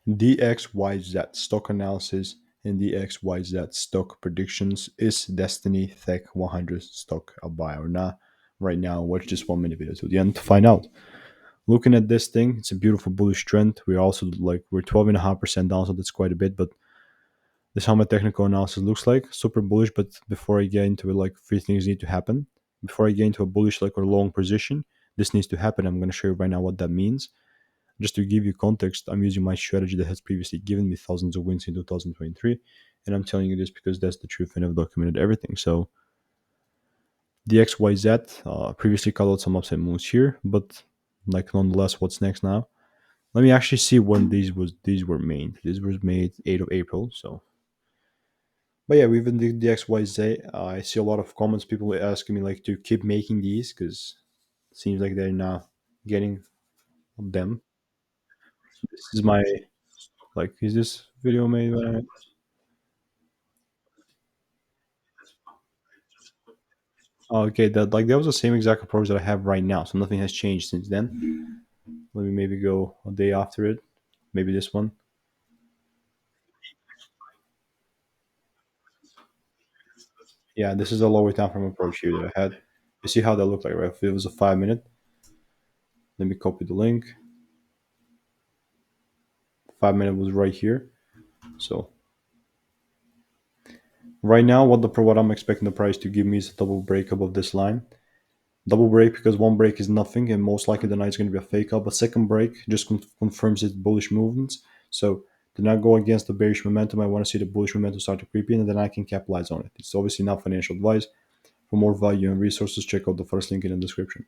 DXYZ stock analysis and DXYZ stock predictions. Is Destiny Tech 100 stock a buy or not? Right now, watch this 1 minute video to the end to find out. Looking at this thing, it's a beautiful bullish trend. We're also like we're 12.5% down, so that's quite a bit. But this is how my technical analysis looks like. Super bullish, but before I get into it, like three things need to happen. Before I get into a bullish like or long position, this needs to happen. I'm gonna show you right now what that means. Just to give you context, I'm using my strategy that has previously given me thousands of wins in 2023, and I'm telling you this because that's the truth and I've documented everything. So the XYZ previously called out some upside moves here, but like nonetheless, what's next now? Let me actually see when these were made. This was made 8th of April. So, but yeah, we've been the XYZ. I see a lot of comments, people asking me like to keep making these because it seems like they're not getting them. This is my like, is this video made? When okay, that was the same exact approach that I have right now. So nothing has changed since then. Let me maybe go a day after it. Maybe this one. Yeah, this is a lower time frame approach here that I had. You see how that looked like, right? If it was a 5 minute, let me copy the link. 5 minute was right here. So right now, what I'm expecting the price to give me is a double break above this line. Double break because one break is nothing, and most likely the night's going to be a fake up. A second break just confirms its bullish movements. So do not go against the bearish momentum. I want to see the bullish momentum start to creep in, and then I can capitalize on it. It's obviously not financial advice. For more value and resources, check out the first link in the description.